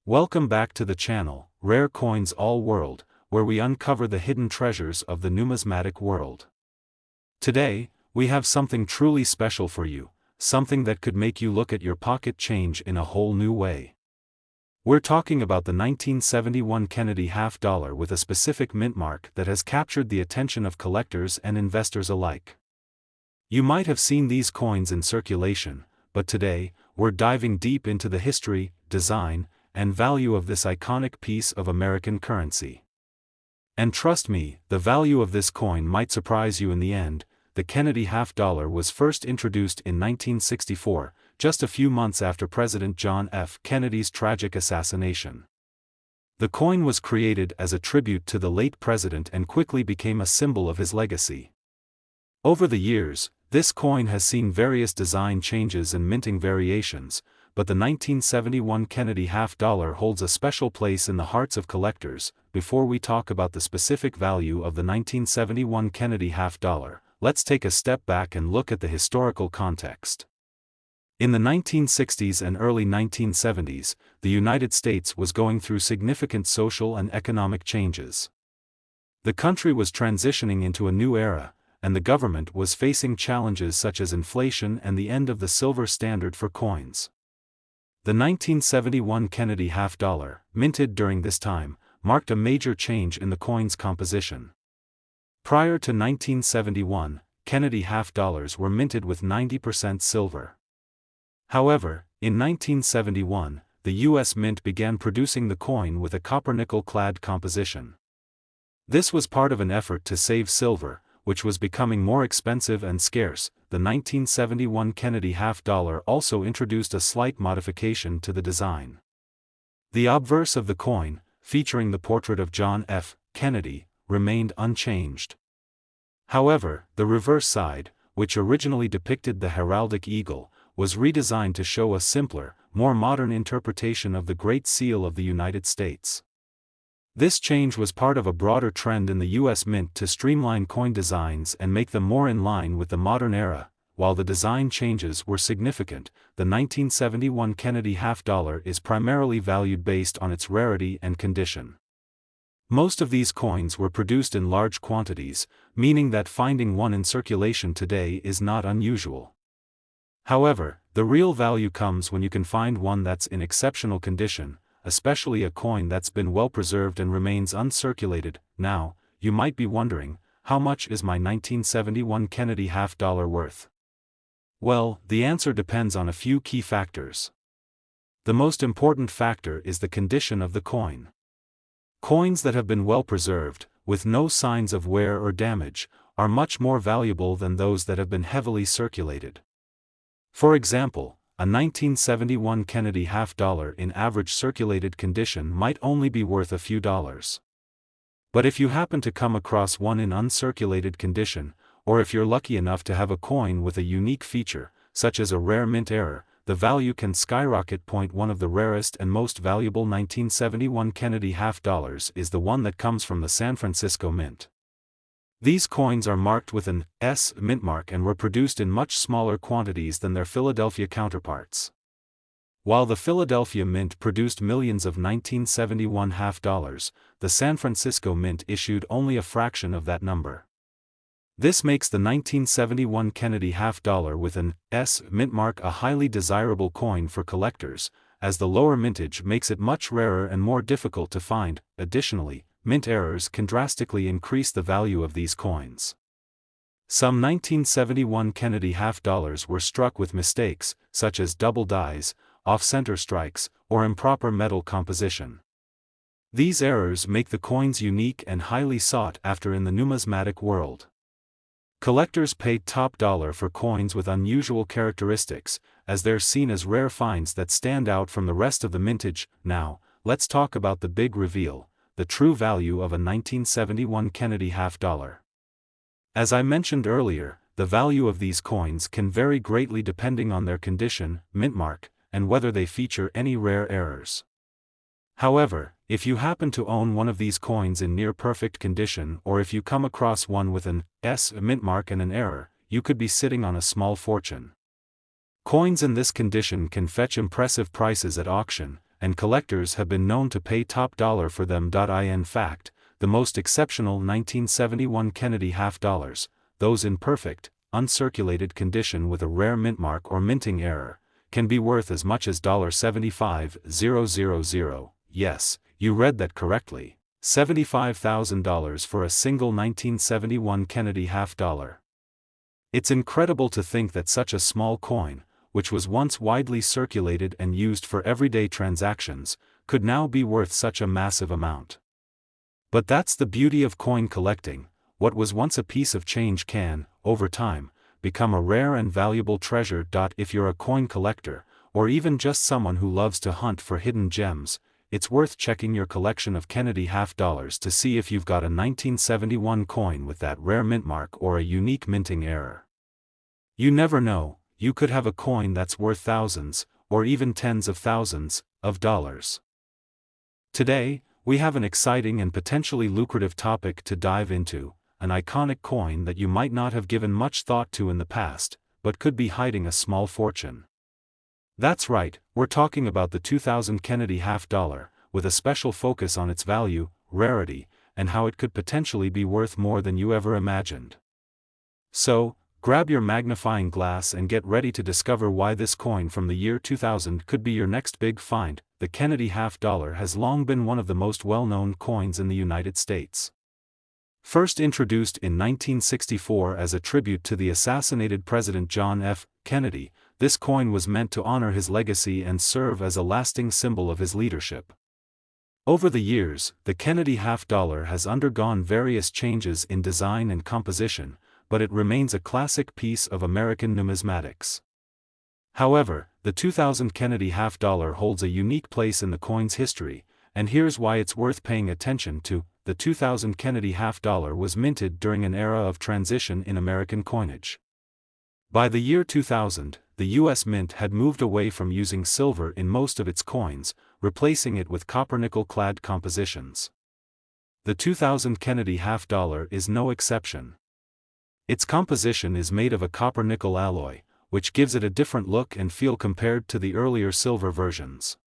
Welcome back to the channel, Rare Coins All World, where we uncover the hidden treasures of the numismatic world. Today, we have something truly special for you, something that could make you look at your pocket change in a whole new way. We're talking about the 1971 Kennedy half dollar with a specific mint mark that has captured the attention of collectors and investors alike. You might have seen these coins in circulation, but today, we're diving deep into the history, design, and value of this iconic piece of American currency. And trust me, the value of this coin might surprise you in the end. The Kennedy half dollar was first introduced in 1964, just a few months after President John F. Kennedy's tragic assassination. The coin was created as a tribute to the late president and quickly became a symbol of his legacy. Over the years, this coin has seen various design changes and minting variations, but the 1971 Kennedy half dollar holds a special place in the hearts of collectors. Before we talk about the specific value of the 1971 Kennedy half dollar, let's take a step back and look at the historical context. In the 1960s and early 1970s, the United States was going through significant social and economic changes. The country was transitioning into a new era, and the government was facing challenges such as inflation and the end of the silver standard for coins. The 1971 Kennedy half dollar, minted during this time, marked a major change in the coin's composition. Prior to 1971, Kennedy half dollars were minted with 90% silver. However, in 1971, the U.S. Mint began producing the coin with a copper-nickel-clad composition. This was part of an effort to save silver, which was becoming more expensive and scarce. The 1971 Kennedy half dollar also introduced a slight modification to the design. The obverse of the coin, featuring the portrait of John F. Kennedy, remained unchanged. However, the reverse side, which originally depicted the heraldic eagle, was redesigned to show a simpler, more modern interpretation of the Great Seal of the United States. This change was part of a broader trend in the U.S. Mint to streamline coin designs and make them more in line with the modern era. While the design changes were significant, the 1971 Kennedy half dollar is primarily valued based on its rarity and condition. Most of these coins were produced in large quantities, meaning that finding one in circulation today is not unusual. However, the real value comes when you can find one that's in exceptional condition, especially a coin that's been well preserved and remains uncirculated. Now, you might be wondering, how much is my 1971 Kennedy half dollar worth? Well, the answer depends on a few key factors. The most important factor is the condition of the coin. Coins that have been well preserved, with no signs of wear or damage, are much more valuable than those that have been heavily circulated. For example, a 1971 Kennedy half dollar in average circulated condition might only be worth a few dollars. But if you happen to come across one in uncirculated condition, or if you're lucky enough to have a coin with a unique feature, such as a rare mint error, the value can skyrocket. One of the rarest and most valuable 1971 Kennedy half dollars is the one that comes from the San Francisco Mint. These coins are marked with an S mint mark and were produced in much smaller quantities than their Philadelphia counterparts. While the Philadelphia Mint produced millions of 1971 half dollars, the San Francisco Mint issued only a fraction of that number. This makes the 1971 Kennedy half dollar with an S mint mark a highly desirable coin for collectors, as the lower mintage makes it much rarer and more difficult to find. Additionally, mint errors can drastically increase the value of these coins. Some 1971 Kennedy half dollars were struck with mistakes, such as double dies, off-center strikes, or improper metal composition. These errors make the coins unique and highly sought after in the numismatic world. Collectors pay top dollar for coins with unusual characteristics, as they're seen as rare finds that stand out from the rest of the mintage. Now, let's talk about the big reveal: the true value of a 1971 Kennedy half dollar. As I mentioned earlier, the value of these coins can vary greatly depending on their condition, mint mark, and whether they feature any rare errors. However, if you happen to own one of these coins in near-perfect condition, or if you come across one with an S mint mark and an error, you could be sitting on a small fortune. Coins in this condition can fetch impressive prices at auction, and collectors have been known to pay top dollar for them. In fact, the most exceptional 1971 Kennedy half dollars, those in perfect, uncirculated condition with a rare mint mark or minting error, can be worth as much as $75,000. Yes, you read that correctly. $75,000 for a single 1971 Kennedy half dollar. It's incredible to think that such a small coin, which was once widely circulated and used for everyday transactions, could now be worth such a massive amount. But that's the beauty of coin collecting. What was once a piece of change can, over time, become a rare and valuable treasure. If you're a coin collector, or even just someone who loves to hunt for hidden gems, it's worth checking your collection of Kennedy half dollars to see if you've got a 1971 coin with that rare mint mark or a unique minting error. You never know, you could have a coin that's worth thousands, or even tens of thousands, of dollars. Today, we have an exciting and potentially lucrative topic to dive into, an iconic coin that you might not have given much thought to in the past, but could be hiding a small fortune. That's right, we're talking about the 2000 Kennedy half dollar, with a special focus on its value, rarity, and how it could potentially be worth more than you ever imagined. So, grab your magnifying glass and get ready to discover why this coin from the year 2000 could be your next big find. The Kennedy half dollar has long been one of the most well-known coins in the United States. First introduced in 1964 as a tribute to the assassinated President John F. Kennedy, this coin was meant to honor his legacy and serve as a lasting symbol of his leadership. Over the years, the Kennedy half dollar has undergone various changes in design and composition, but it remains a classic piece of American numismatics. However, the 2000 Kennedy half dollar holds a unique place in the coin's history, and here's why it's worth paying attention to. The 2000 Kennedy half dollar was minted during an era of transition in American coinage. By the year 2000, the U.S. Mint had moved away from using silver in most of its coins, replacing it with copper-nickel-clad compositions. The 2000 Kennedy half dollar is no exception. Its composition is made of a copper-nickel alloy, which gives it a different look and feel compared to the earlier silver versions.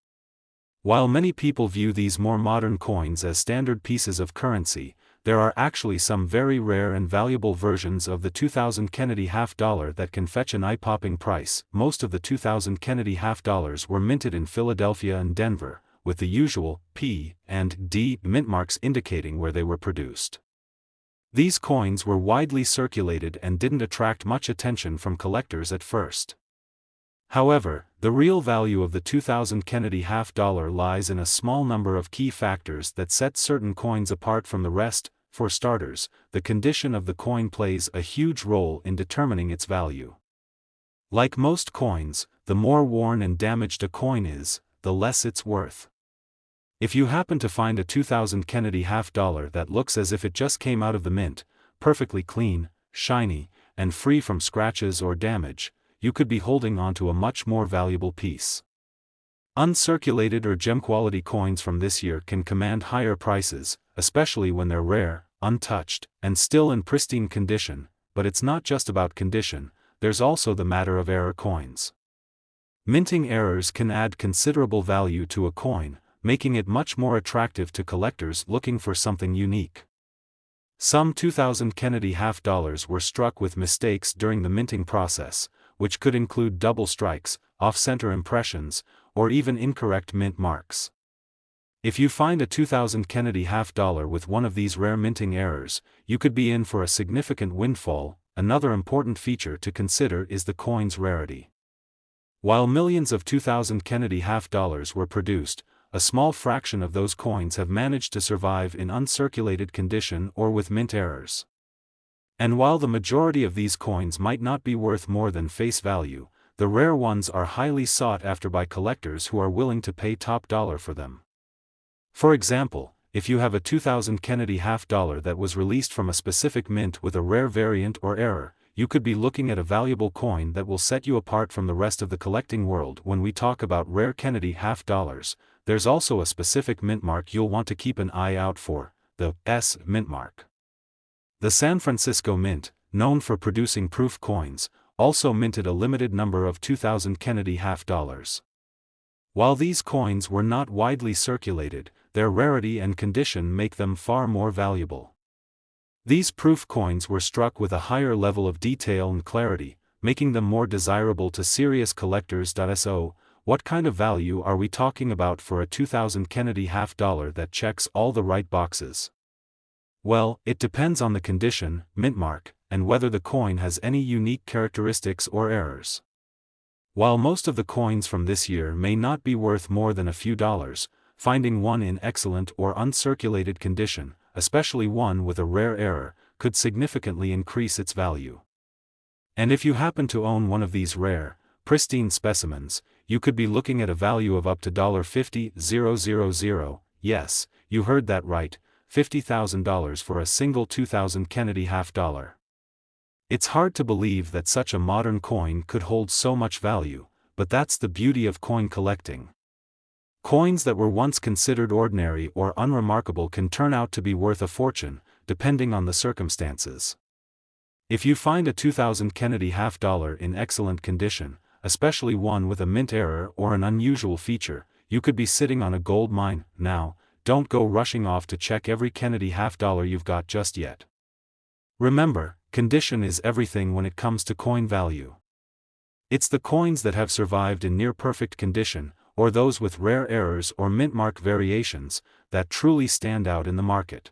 While many people view these more modern coins as standard pieces of currency, there are actually some very rare and valuable versions of the 2000 Kennedy half dollar that can fetch an eye-popping price. Most of the 2000 Kennedy half dollars were minted in Philadelphia and Denver, with the usual P and D mint marks indicating where they were produced. These coins were widely circulated and didn't attract much attention from collectors at first. However, the real value of the 2000 Kennedy half dollar lies in a small number of key factors that set certain coins apart from the rest. For starters, the condition of the coin plays a huge role in determining its value. Like most coins, the more worn and damaged a coin is, the less it's worth. If you happen to find a 2000 Kennedy half dollar that looks as if it just came out of the mint, perfectly clean, shiny, and free from scratches or damage, you could be holding onto a much more valuable piece. Uncirculated or gem-quality coins from this year can command higher prices, especially when they're rare, untouched, and still in pristine condition. But it's not just about condition, there's also the matter of error coins. Minting errors can add considerable value to a coin, making it much more attractive to collectors looking for something unique. Some 2000 Kennedy half dollars were struck with mistakes during the minting process, which could include double strikes, off-center impressions, or even incorrect mint marks. If you find a 2000 Kennedy half dollar with one of these rare minting errors, you could be in for a significant windfall. Another important feature to consider is the coin's rarity. While millions of 2000 Kennedy half dollars were produced, a small fraction of those coins have managed to survive in uncirculated condition or with mint errors. And while the majority of these coins might not be worth more than face value, the rare ones are highly sought after by collectors who are willing to pay top dollar for them. For example, if you have a 2000 Kennedy half dollar that was released from a specific mint with a rare variant or error, you could be looking at a valuable coin that will set you apart from the rest of the collecting world. When we talk about rare Kennedy half dollars, there's also a specific mint mark you'll want to keep an eye out for, the S mint mark. The San Francisco Mint, known for producing proof coins, also minted a limited number of 2000 Kennedy half dollars. While these coins were not widely circulated, their rarity and condition make them far more valuable. These proof coins were struck with a higher level of detail and clarity, making them more desirable to serious collectors. So, what kind of value are we talking about for a 2000 Kennedy half dollar that checks all the right boxes? Well, it depends on the condition, mint mark, and whether the coin has any unique characteristics or errors. While most of the coins from this year may not be worth more than a few dollars, finding one in excellent or uncirculated condition, especially one with a rare error, could significantly increase its value. And if you happen to own one of these rare, pristine specimens, you could be looking at a value of up to $50,000. Yes, you heard that right, $50,000 for a single 2000 Kennedy half dollar. It's hard to believe that such a modern coin could hold so much value, but that's the beauty of coin collecting. Coins that were once considered ordinary or unremarkable can turn out to be worth a fortune, depending on the circumstances. If you find a 2000 Kennedy half dollar in excellent condition, especially one with a mint error or an unusual feature, you could be sitting on a gold mine. Now, don't go rushing off to check every Kennedy half dollar you've got just yet. Remember, condition is everything when it comes to coin value. It's the coins that have survived in near-perfect condition, or those with rare errors or mint mark variations, that truly stand out in the market.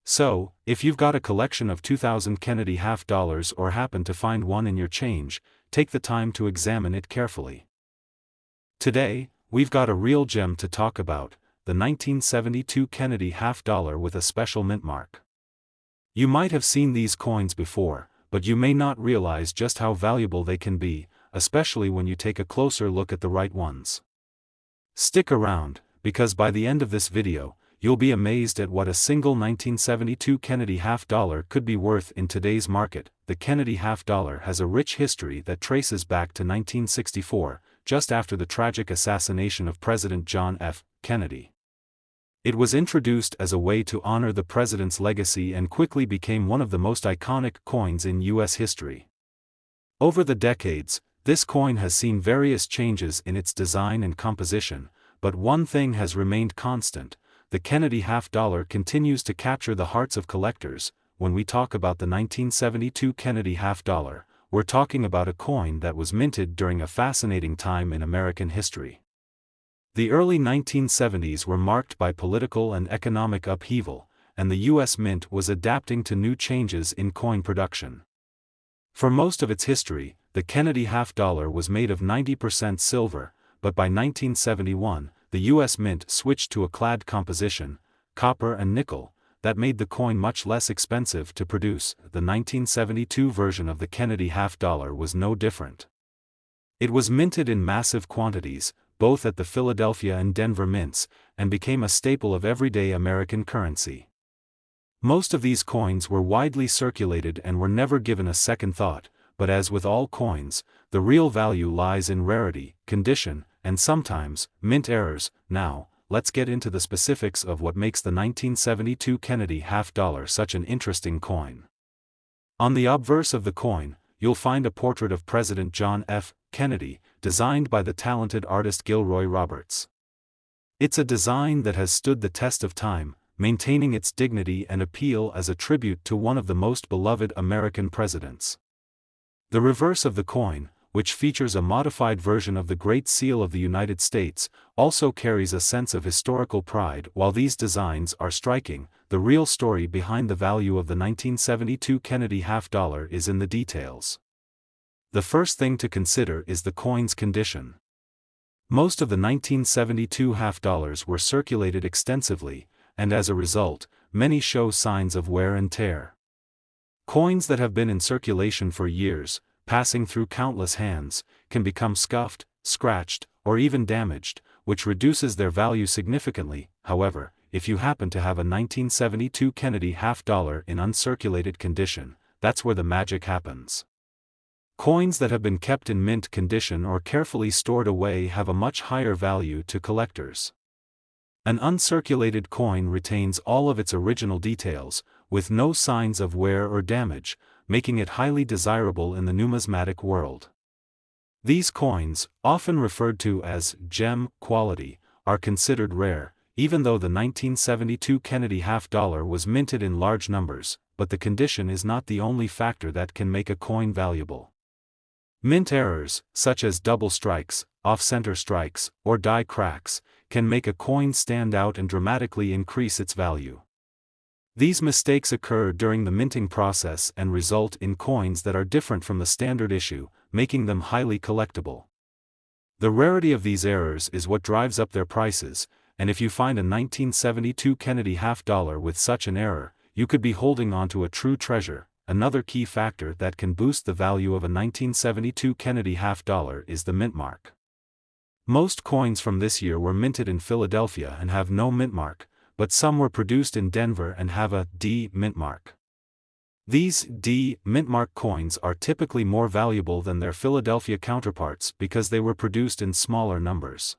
So, if you've got a collection of 2000 Kennedy half dollars or happen to find one in your change, take the time to examine it carefully. Today, we've got a real gem to talk about, the 1972 Kennedy half dollar with a special mint mark. You might have seen these coins before, but you may not realize just how valuable they can be, especially when you take a closer look at the right ones. Stick around, because by the end of this video, you'll be amazed at what a single 1972 Kennedy half dollar could be worth in today's market. The Kennedy half dollar has a rich history that traces back to 1964, just after the tragic assassination of President John F. Kennedy. It was introduced as a way to honor the president's legacy and quickly became one of the most iconic coins in U.S. history. Over the decades, this coin has seen various changes in its design and composition, but one thing has remained constant: the Kennedy half dollar continues to capture the hearts of collectors. When we talk about the 1972 Kennedy half dollar, we're talking about a coin that was minted during a fascinating time in American history. The early 1970s were marked by political and economic upheaval, and the U.S. Mint was adapting to new changes in coin production. For most of its history, the Kennedy half dollar was made of 90% silver, but by 1971, the U.S. Mint switched to a clad composition, copper and nickel, that made the coin much less expensive to produce. The 1972 version of the Kennedy half dollar was no different. It was minted in massive quantities, both at the Philadelphia and Denver mints, and became a staple of everyday American currency. Most of these coins were widely circulated and were never given a second thought, but as with all coins, the real value lies in rarity, condition, and sometimes, mint errors. Now, let's get into the specifics of what makes the 1972 Kennedy half dollar such an interesting coin. On the obverse of the coin, you'll find a portrait of President John F. Kennedy, designed by the talented artist Gilroy Roberts. It's a design that has stood the test of time, maintaining its dignity and appeal as a tribute to one of the most beloved American presidents. The reverse of the coin, which features a modified version of the Great Seal of the United States, also carries a sense of historical pride. While these designs are striking, the real story behind the value of the 1972 Kennedy half dollar is in the details. The first thing to consider is the coin's condition. Most of the 1972 half dollars were circulated extensively, and as a result, many show signs of wear and tear. Coins that have been in circulation for years, passing through countless hands, can become scuffed, scratched, or even damaged, which reduces their value significantly. However, if you happen to have a 1972 Kennedy half dollar in uncirculated condition, that's where the magic happens. Coins that have been kept in mint condition or carefully stored away have a much higher value to collectors. An uncirculated coin retains all of its original details, with no signs of wear or damage, making it highly desirable in the numismatic world. These coins, often referred to as gem quality, are considered rare, even though the 1972 Kennedy half-dollar was minted in large numbers, but the condition is not the only factor that can make a coin valuable. Mint errors, such as double strikes, off-center strikes, or die cracks, can make a coin stand out and dramatically increase its value. These mistakes occur during the minting process and result in coins that are different from the standard issue, making them highly collectible. The rarity of these errors is what drives up their prices, and if you find a 1972 Kennedy half-dollar with such an error, you could be holding onto a true treasure. Another key factor that can boost the value of a 1972 Kennedy half-dollar is the mint mark. Most coins from this year were minted in Philadelphia and have no mint mark, but some were produced in Denver and have a D mint mark. These D mint mark coins are typically more valuable than their Philadelphia counterparts because they were produced in smaller numbers.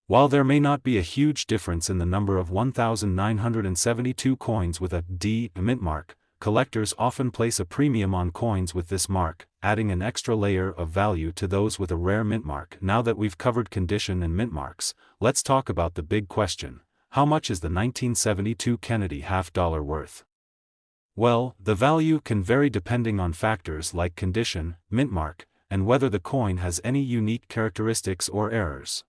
While there may not be a huge difference in the number of 1,972 coins with a D mint mark, collectors often place a premium on coins with this mark, adding an extra layer of value to those with a rare mint mark. Now that we've covered condition and mint marks, let's talk about the big question: how much is the 1972 Kennedy half-dollar worth? Well, the value can vary depending on factors like condition, mint mark, and whether the coin has any unique characteristics or errors.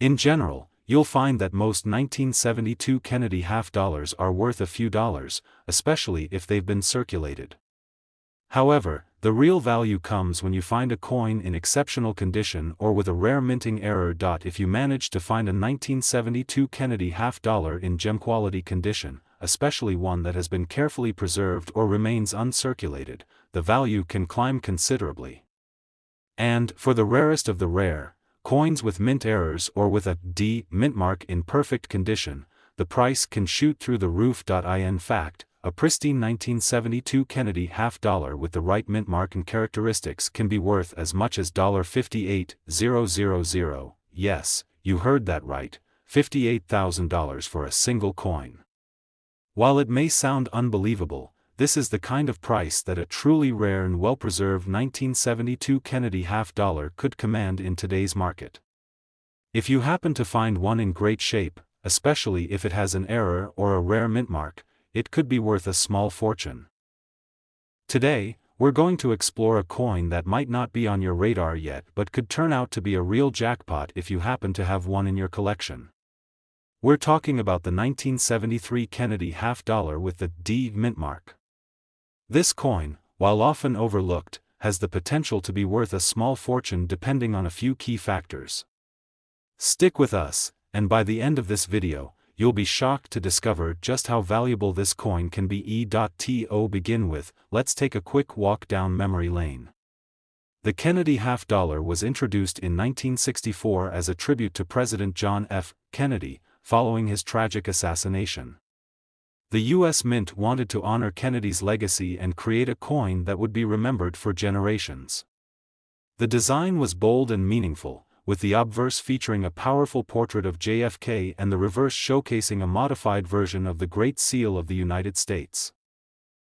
In general, you'll find that most 1972 Kennedy half-dollars are worth a few dollars, especially if they've been circulated. However, the real value comes when you find a coin in exceptional condition or with a rare minting error. If you manage to find a 1972 Kennedy half-dollar in gem-quality condition, especially one that has been carefully preserved or remains uncirculated, the value can climb considerably. And, for the rarest of the rare, coins with mint errors or with a D mint mark in perfect condition, the price can shoot through the roof. In fact, a pristine 1972 Kennedy half-dollar with the right mint mark and characteristics can be worth as much as $58,000. Yes, you heard that right, $58,000 for a single coin. While it may sound unbelievable, this is the kind of price that a truly rare and well-preserved 1972 Kennedy half-dollar could command in today's market. If you happen to find one in great shape, especially if it has an error or a rare mint mark, it could be worth a small fortune. Today, we're going to explore a coin that might not be on your radar yet but could turn out to be a real jackpot if you happen to have one in your collection. We're talking about the 1973 Kennedy half-dollar with the D mint mark. This coin, while often overlooked, has the potential to be worth a small fortune depending on a few key factors. Stick with us, and by the end of this video, you'll be shocked to discover just how valuable this coin can be. To begin with, let's take a quick walk down memory lane. The Kennedy half-dollar was introduced in 1964 as a tribute to President John F. Kennedy, following his tragic assassination. The U.S. Mint wanted to honor Kennedy's legacy and create a coin that would be remembered for generations. The design was bold and meaningful, with the obverse featuring a powerful portrait of JFK and the reverse showcasing a modified version of the Great Seal of the United States.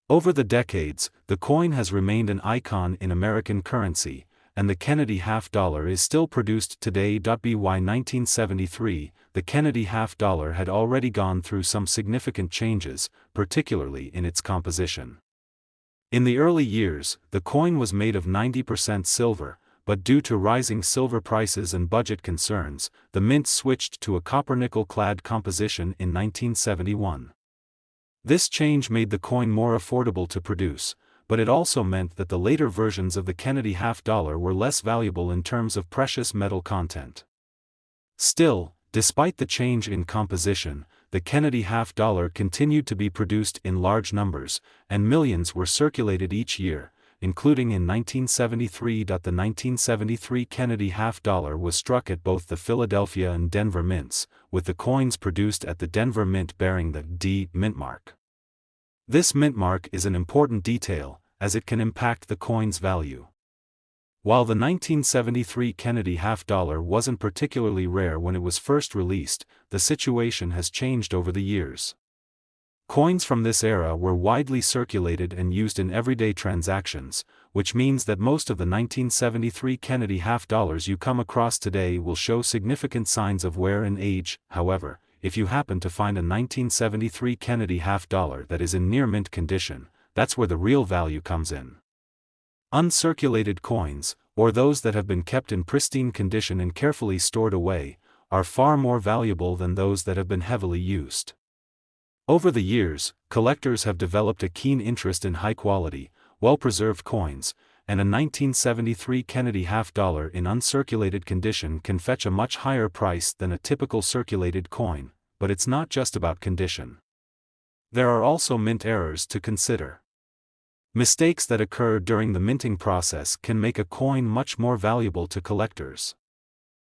Over the decades, the coin has remained an icon in American currency, and the Kennedy half-dollar is still produced today. By 1973, the Kennedy half-dollar had already gone through some significant changes, particularly in its composition. In the early years, the coin was made of 90% silver, but due to rising silver prices and budget concerns, the mint switched to a copper-nickel-clad composition in 1971. This change made the coin more affordable to produce, but it also meant that the later versions of the Kennedy half-dollar were less valuable in terms of precious metal content. Still, despite the change in composition, the Kennedy half-dollar continued to be produced in large numbers, and millions were circulated each year, including in 1973. The 1973 Kennedy half-dollar was struck at both the Philadelphia and Denver mints, with the coins produced at the Denver Mint bearing the D mint mark. This mint mark is an important detail, as it can impact the coin's value. While the 1973 Kennedy half-dollar wasn't particularly rare when it was first released, the situation has changed over the years. Coins from this era were widely circulated and used in everyday transactions, which means that most of the 1973 Kennedy half-dollars you come across today will show significant signs of wear and age. However, if you happen to find a 1973 Kennedy half-dollar that is in near mint condition, that's where the real value comes in. Uncirculated coins, or those that have been kept in pristine condition and carefully stored away, are far more valuable than those that have been heavily used. Over the years, collectors have developed a keen interest in high-quality, well-preserved coins, and a 1973 Kennedy half-dollar in uncirculated condition can fetch a much higher price than a typical circulated coin, but it's not just about condition. There are also mint errors to consider. Mistakes that occur during the minting process can make a coin much more valuable to collectors.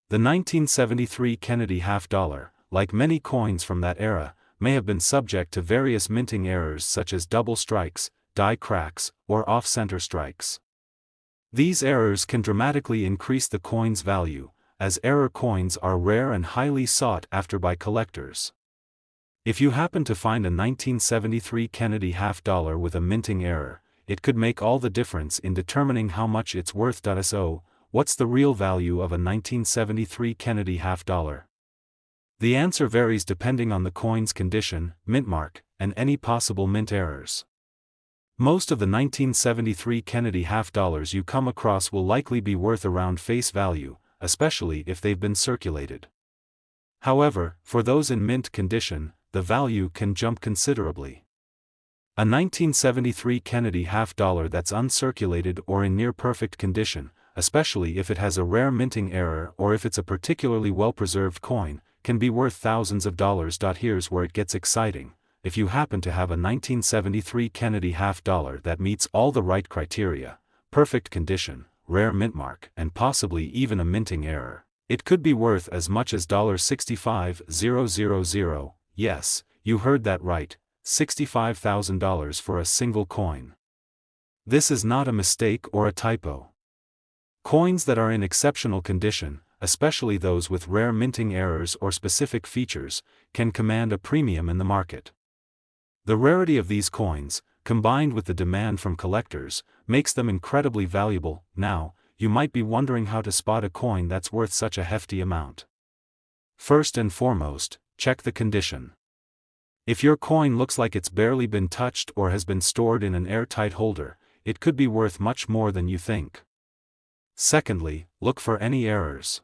The 1973 Kennedy half-dollar, like many coins from that era, may have been subject to various minting errors such as double strikes, die cracks, or off-center strikes. These errors can dramatically increase the coin's value, as error coins are rare and highly sought after by collectors. If you happen to find a 1973 Kennedy half-dollar with a minting error, it could make all the difference in determining how much it's worth. So, what's the real value of a 1973 Kennedy half-dollar? The answer varies depending on the coin's condition, mint mark, and any possible mint errors. Most of the 1973 Kennedy half-dollars you come across will likely be worth around face value, especially if they've been circulated. However, for those in mint condition, the value can jump considerably. A 1973 Kennedy half-dollar that's uncirculated or in near-perfect condition, especially if it has a rare minting error or if it's a particularly well-preserved coin, can be worth thousands of dollars. Here's where it gets exciting. If you happen to have a 1973 Kennedy half-dollar that meets all the right criteria, perfect condition, rare mint mark, and possibly even a minting error, it could be worth as much as $65,000. Yes, you heard that right, $65,000 for a single coin. This is not a mistake or a typo. Coins that are in exceptional condition, especially those with rare minting errors or specific features, can command a premium in the market. The rarity of these coins, combined with the demand from collectors, makes them incredibly valuable. Now, you might be wondering how to spot a coin that's worth such a hefty amount. First and foremost, check the condition. If your coin looks like it's barely been touched or has been stored in an airtight holder, it could be worth much more than you think. Secondly, look for any errors.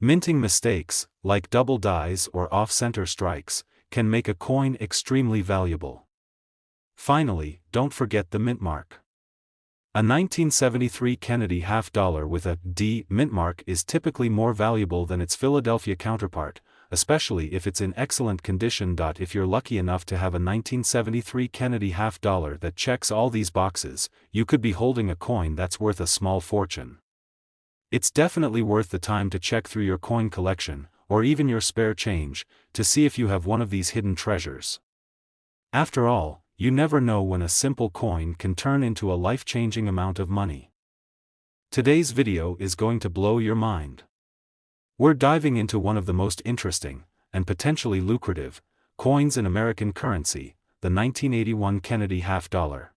Minting mistakes, like double dies or off-center strikes, can make a coin extremely valuable. Finally, don't forget the mint mark. A 1973 Kennedy half-dollar with a D mint mark is typically more valuable than its Philadelphia counterpart, especially if it's in excellent condition. If you're lucky enough to have a 1973 Kennedy half-dollar that checks all these boxes, you could be holding a coin that's worth a small fortune. It's definitely worth the time to check through your coin collection, or even your spare change, to see if you have one of these hidden treasures. After all, you never know when a simple coin can turn into a life-changing amount of money. Today's video is going to blow your mind. We're diving into one of the most interesting, and potentially lucrative, coins in American currency, the 1981 Kennedy half-dollar.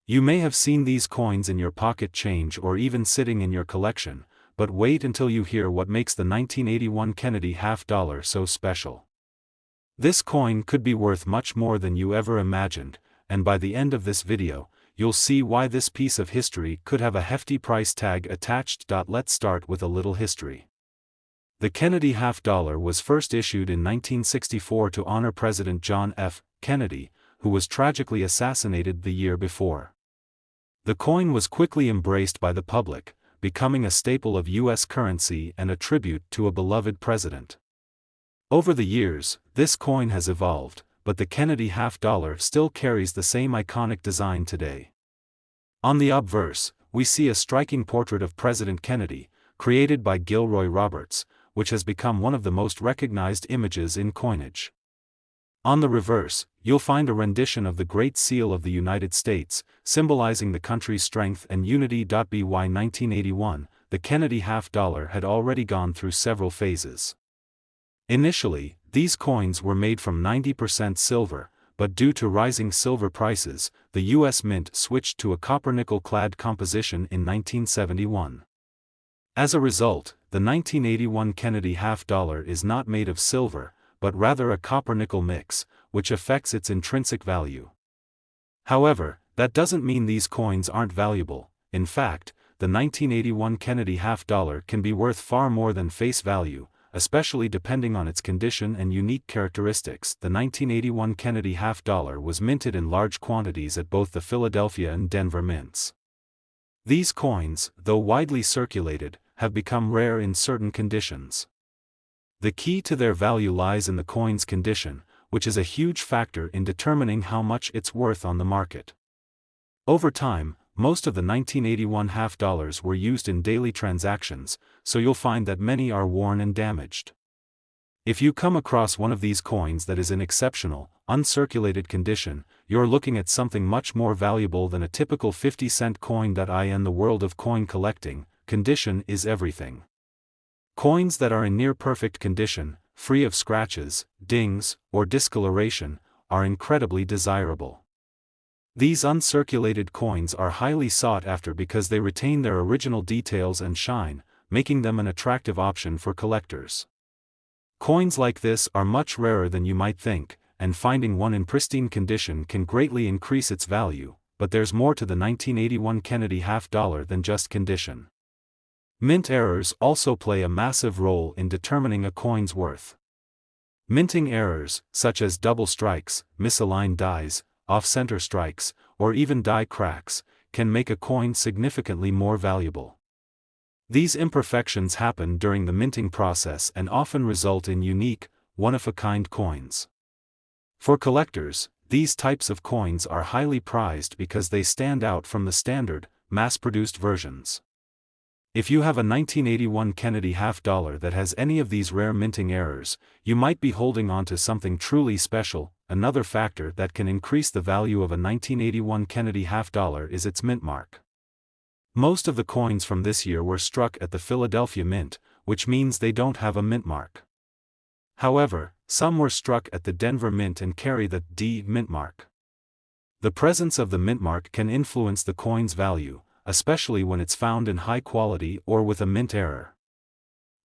You may have seen these coins in your pocket change or even sitting in your collection, but wait until you hear what makes the 1981 Kennedy half-dollar so special. This coin could be worth much more than you ever imagined, and by the end of this video, you'll see why this piece of history could have a hefty price tag attached. Let's start with a little history. The Kennedy half-dollar was first issued in 1964 to honor President John F. Kennedy, who was tragically assassinated the year before. The coin was quickly embraced by the public, becoming a staple of U.S. currency and a tribute to a beloved president. Over the years, this coin has evolved, but the Kennedy half-dollar still carries the same iconic design today. On the obverse, we see a striking portrait of President Kennedy, created by Gilroy Roberts, which has become one of the most recognized images in coinage. On the reverse, you'll find a rendition of the Great Seal of the United States, symbolizing the country's strength and unity. By 1981, the Kennedy half-dollar had already gone through several phases. Initially, these coins were made from 90% silver, but due to rising silver prices, the U.S. Mint switched to a copper-nickel-clad composition in 1971. As a result, the 1981 Kennedy half-dollar is not made of silver, but rather a copper-nickel mix, which affects its intrinsic value. However, that doesn't mean these coins aren't valuable. In fact, the 1981 Kennedy half-dollar can be worth far more than face value, especially depending on its condition and unique characteristics. The 1981 Kennedy half-dollar was minted in large quantities at both the Philadelphia and Denver mints. These coins, though widely circulated, have become rare in certain conditions. The key to their value lies in the coin's condition, which is a huge factor in determining how much it's worth on the market. Over time, most of the 1981 half-dollars were used in daily transactions, so you'll find that many are worn and damaged. If you come across one of these coins that is in exceptional, uncirculated condition, you're looking at something much more valuable than a typical 50-cent coin. In the world of coin collecting, condition is everything. Coins that are in near-perfect condition, free of scratches, dings, or discoloration, are incredibly desirable. These uncirculated coins are highly sought after because they retain their original details and shine, making them an attractive option for collectors. Coins like this are much rarer than you might think, and finding one in pristine condition can greatly increase its value, but there's more to the 1981 Kennedy half-dollar than just condition. Mint errors also play a massive role in determining a coin's worth. Minting errors, such as double strikes, misaligned dies, off-center strikes, or even die cracks, can make a coin significantly more valuable. These imperfections happen during the minting process and often result in unique, one-of-a-kind coins. For collectors, these types of coins are highly prized because they stand out from the standard, mass-produced versions. If you have a 1981 Kennedy half-dollar that has any of these rare minting errors, you might be holding on to something truly special. Another factor that can increase the value of a 1981 Kennedy half-dollar is its mint mark. Most of the coins from this year were struck at the Philadelphia Mint, which means they don't have a mint mark. However, some were struck at the Denver Mint and carry the D mint mark. The presence of the mint mark can influence the coin's value, especially when it's found in high quality or with a mint error.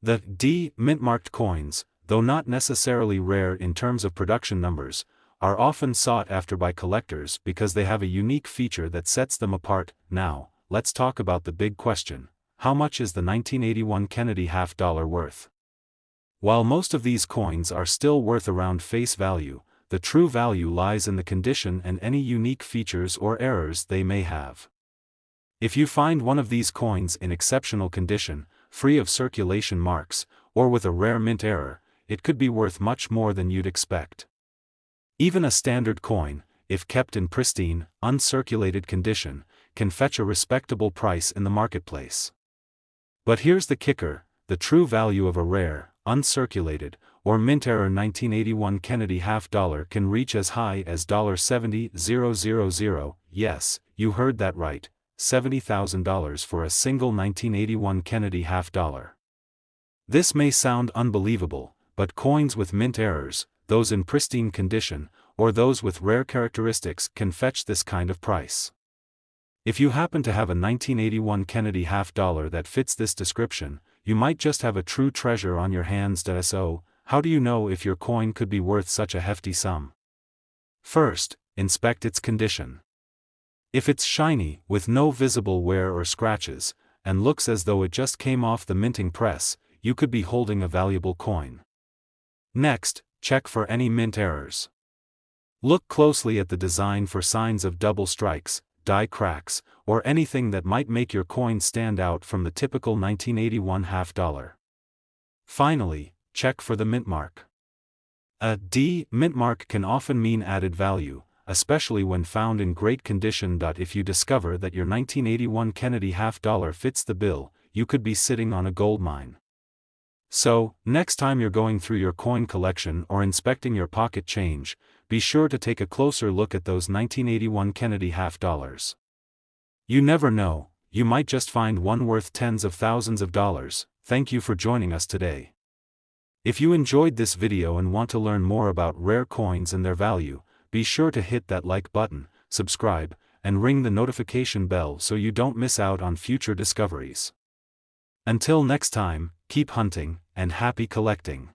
The D mint-marked coins, though not necessarily rare in terms of production numbers, are often sought after by collectors because they have a unique feature that sets them apart. Now, let's talk about the big question: how much is the 1981 Kennedy half-dollar worth? While most of these coins are still worth around face value, the true value lies in the condition and any unique features or errors they may have. If you find one of these coins in exceptional condition, free of circulation marks, or with a rare mint error, it could be worth much more than you'd expect. Even a standard coin, if kept in pristine, uncirculated condition, can fetch a respectable price in the marketplace. But here's the kicker: the true value of a rare, uncirculated, or mint error 1981 Kennedy half-dollar can reach as high as $70,000. Yes, you heard that right. $70,000 for a single 1981 Kennedy half-dollar. This may sound unbelievable, but coins with mint errors, those in pristine condition, or those with rare characteristics can fetch this kind of price. If you happen to have a 1981 Kennedy half-dollar that fits this description, you might just have a true treasure on your hands. So, how do you know if your coin could be worth such a hefty sum? First, inspect its condition. If it's shiny, with no visible wear or scratches, and looks as though it just came off the minting press, you could be holding a valuable coin. Next, check for any mint errors. Look closely at the design for signs of double strikes, die cracks, or anything that might make your coin stand out from the typical 1981 half-dollar. Finally, check for the mint mark. A D mint mark can often mean added value, especially when found in great condition. If you discover that your 1981 Kennedy half-dollar fits the bill, you could be sitting on a gold mine. So, next time you're going through your coin collection or inspecting your pocket change, be sure to take a closer look at those 1981 Kennedy half-dollars. You never know, you might just find one worth tens of thousands of dollars. Thank you for joining us today. If you enjoyed this video and want to learn more about rare coins and their value, be sure to hit that like button, subscribe, and ring the notification bell so you don't miss out on future discoveries. Until next time, keep hunting, and happy collecting.